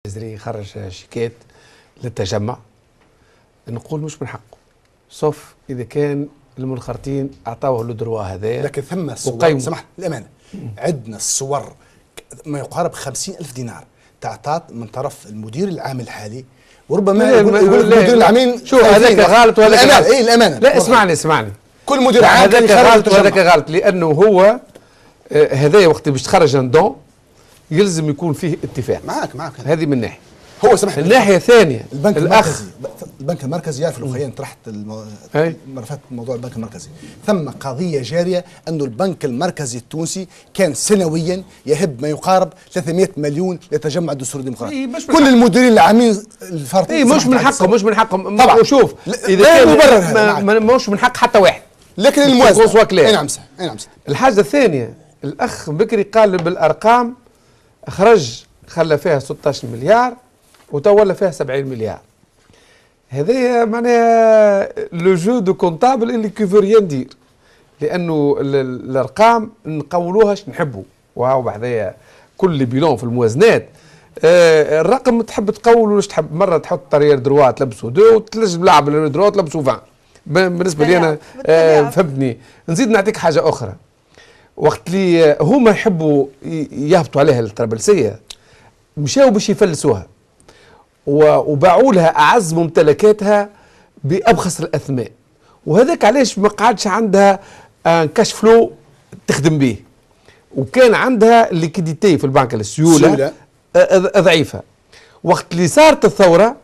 الجزري خرج شيكات للتجمع، نقول مش من حقه سوف اذا كان المنخرطين اعطوه الدروا هذايا. لكن ثم الصور سمحت للامانه عندنا الصور ما يقارب 50,000 دينار تعطات من طرف المدير العام الحالي، وربما يقول المدير العامين شو هذاك غلط وهذاك غلط. اي الامانه لا اسمعني كل مدير عام هذاك غلط وهذاك غلط، لانه هو هذايا وقت باش تخرج ندون يلزم يكون فيه اتفاق. معك هذه من ناحيه. هو سمح الناحيه الثانيه البنك المركزي يعرف الاخوين طرحت ملفات موضوع البنك المركزي، ثم قضيه جاريه انه البنك المركزي التونسي كان سنويا يهب ما يقارب 300 مليون لتجمع الدستور الديمقراطي. كل المديرين العامين الفارطين مش من حقهم طبعا. وشوف اذا كان مبرر مش من حق حتى واحد، لكن الموازنه اي نعم صح. الحاجه الثانيه الاخ بكري قال بالارقام خلى فيها 16 مليار وتولى فيها 70 مليار. هذايا معناها لو جو دو كونتابل اللي كيفو ريان دير، لانه الارقام نقولوهاش نحبوا، وهاو بعدها كل بيلون في الموازنات الرقم تحب تقول ولا تحب مره تحط طريقه دروا تلبسوا دو وتلزم لاعب دروا تلبسوا 20. بالنسبه لي انا فهمتني. نزيد نعطيك حاجه اخرى، وقت اللي هما يحبوا يهبطوا عليها الطرابلسيه مشاو باش يفلسوها وباعوا لها اعز ممتلكاتها بابخس الاثمان، وهذاك علاش ما قعدش عندها كاش فلو تخدم به، وكان عندها ليكيديتي في البنك السيوله ضعيفه. وقت اللي صارت الثوره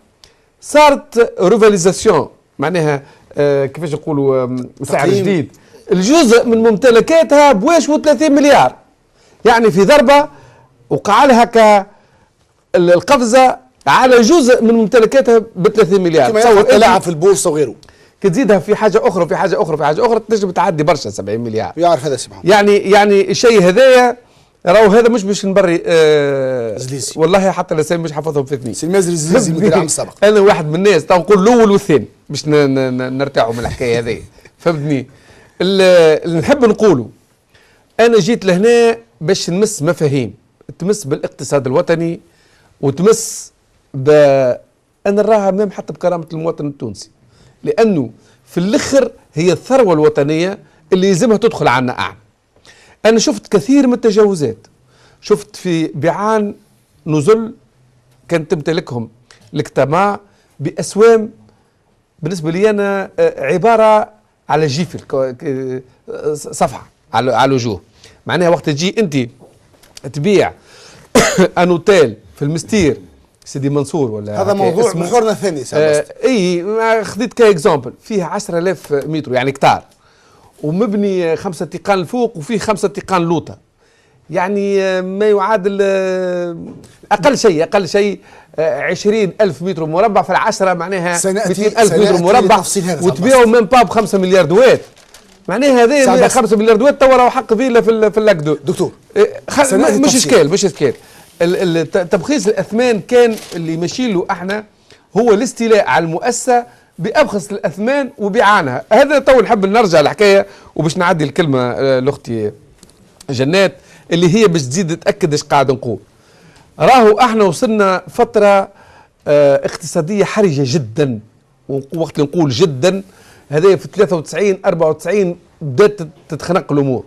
صارت ريفاليزاسيون، معناها كيفاش نقولوا سعر جديد، الجزء من ممتلكاتها بواش 30 مليار، يعني في ضربه وقع لها القفزه على جزء من ممتلكاتها ب 30 مليار. تصور تلعب في البورصه وغيره، كتزيدها في حاجه اخرى وفي حاجه اخرى في حاجه اخرى تنجم تعدي برشا 70 مليار. يعرف هذا سبحان الله. يعني الشيء هذايا راهو هذا مش باش نبري زليزي، والله حتى الاسامي مش حافظهم في اثنين. سي المازري الزليزي من العام السابق. انا واحد من الناس تو نقول الاول والثاني باش نرتاحوا من الحكايه هذه. فهمتني؟ اللي نحب نقوله انا جيت لهنا باش نمس مفاهيم تمس بالاقتصاد الوطني وتمس انا نراها مام حتى بكرامه المواطن التونسي، لانه في الاخر هي الثروه الوطنيه اللي يلزمها تدخل عنا اعلى. انا شفت كثير من التجاوزات، شفت في بيعان نزل كانت تمتلكهم الاجتماع باسوام بالنسبه لي انا عباره على جيفل صفحه على الوجوه. معناها وقت تجي انت تبيع ان اوتيل في المستير سيدي منصور ولا هذا موضوع محورنا الثاني اي خذيت كاكزامبل فيها 10,000 متر يعني كتار، ومبني 5 تيقان الفوق وفيه 5 تيقان لوطه، يعني ما يعادل اقل شيء 20,000 متر مربع في العشرة، معناها 200,000 متر مربع وتبيعوا ميم با ب 5 مليار دوات. معناها هذا 5 مليار دوات توا راهو حق فيلا في اللاكدو. دكتور مش اشكال تبخيص الاثمان كان اللي ماشي له احنا هو الاستيلاء على المؤسسه بابخس الاثمان وبيعانها. هذا تو نحب نرجع الحكايه وباش نعدي الكلمه لاختي جنات اللي هي باش تزيد تاكد ايش قاعد نقول. راهو احنا وصلنا فتره اقتصاديه حرجه جدا، ووقت اللي نقول جدا هذا في 93 94 بدات تتخنق الامور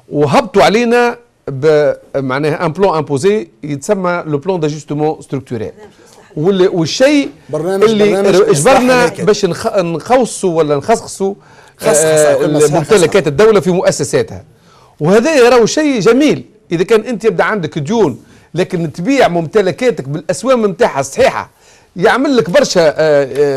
وهبطوا علينا معناها ان بلون امبوزي يتسمى لو بلون داجستمون ستركتوريل، والشيء اللي اجبرنا باش نخوصوا ولا نخصصوا ممتلكات الدوله في مؤسساتها. وهذا راهو شيء جميل اذا كان انت يبدا عندك ديون لكن تبيع ممتلكاتك بالاسوام نتاعها الصحيحه يعمل لك برشا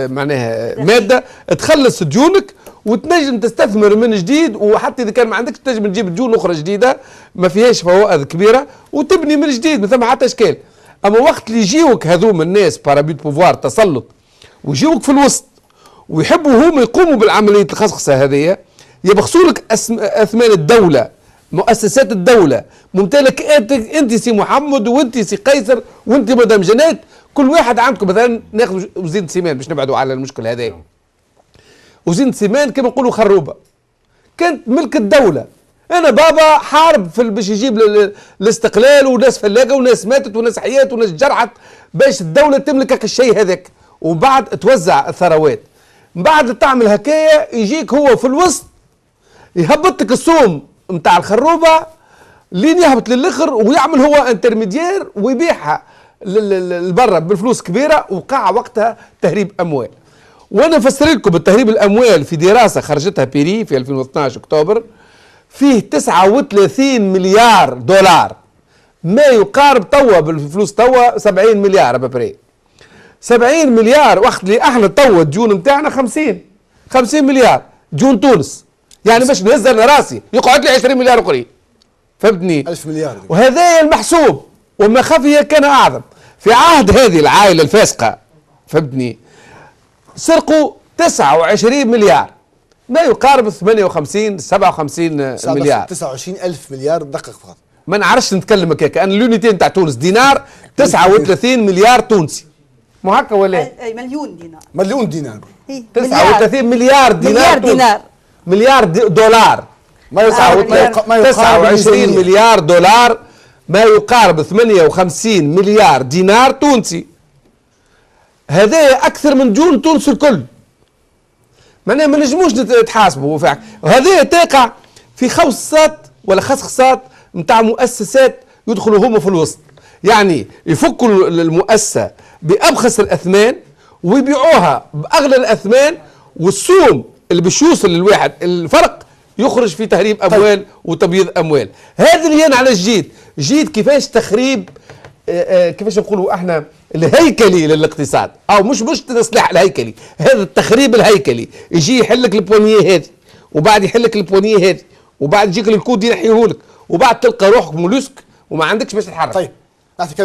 معناها ماده تخلص ديونك وتنجم تستثمر من جديد، وحتى اذا كان ما عندكش تنجم تجيب ديون اخرى جديده ما فيهاش فوائد كبيره وتبني من جديد، ما ثم حتى اشكال. اما وقت اللي يجيوك هذوما الناس بارابيت بوفوار تسلط ويجيوك في الوسط ويحبوا هما يقوموا بالعمليه الخصخصه هذه، يبخسوا لك اثمان الدوله، مؤسسات الدوله، ممتلكاتك انت سي محمد وانت سي قيصر وانت مدام جنات، كل واحد عندكم مثلا ناخذ وزين سيمان باش نبعدوا على المشكل هذا. وزين سيمان كما نقولوا خروبه كانت ملك الدوله، انا بابا حارب باش يجيب الاستقلال، وناس فلاقه وناس ماتت وناس حيات وناس جرحت باش الدوله تملك الشيء هذاك، وبعد توزع الثروات. من بعد تعمل هكايا يجيك هو في الوسط يهبط لك السوم نتاع الخروبه لين يهبط للاخر، ويعمل هو انترميديير ويبيعها لبرا بفلوس كبيره، وقع وقتها تهريب اموال. وانا نفسر لكم التهريب الاموال في دراسه خرجتها بيري في 2012 اكتوبر، فيه 39 مليار دولار، ما يقارب توا بالفلوس توا 70 مليار ابري. 70 مليار وقت اللي احنا توا الديون نتاعنا 50 مليار ديون تونس، يعني باش نهز انا راسي يقعد لي 20 مليار اخرين، فهمتني؟ 1000 مليار. وهذا المحسوب، وما خفي كان اعظم. في عهد هذه العائله الفاسقه، فهمتني، سرقوا 29 مليار، ما يقارب 58 57 مليار. 29,000 مليار دقق فقط. ما نعرفش نتكلم هكاك، انا اليونيتي نتاع تونس دينار 39 مليار تونسي، مو هكا ولا؟ اي مليون دينار. مليون دينار. 39 مليار دينار. مليار دولار. ما يقارب 29 مليار دولار، ما يقارب 58 مليار دينار تونسي. هذا اكثر من ديون تونس الكل. معناها ما نجموش نتحاسبوا. وهذا تقع في خوصات ولا خصخصات نتاع مؤسسات يدخلوا هما في الوسط، يعني يفكوا المؤسسه بابخس الاثمان ويبيعوها باغلى الاثمان، والسوم اللي باش يوصل للواحد الفرق يخرج في تهريب اموال وتبييض اموال. هذا اللي انا على جيت كيفاش تخريب، كيفاش نقولوا احنا الهيكلي للاقتصاد، او مش تصليح الهيكلي، هذا التخريب الهيكلي. يجي يحلك البوانيه هذه، وبعد يحلك البوانيه هذه، وبعد يجيك الكود ينحيهولك، وبعد تلقى روحك مولوسك وما عندكش باش تتحرك. طيب نعطي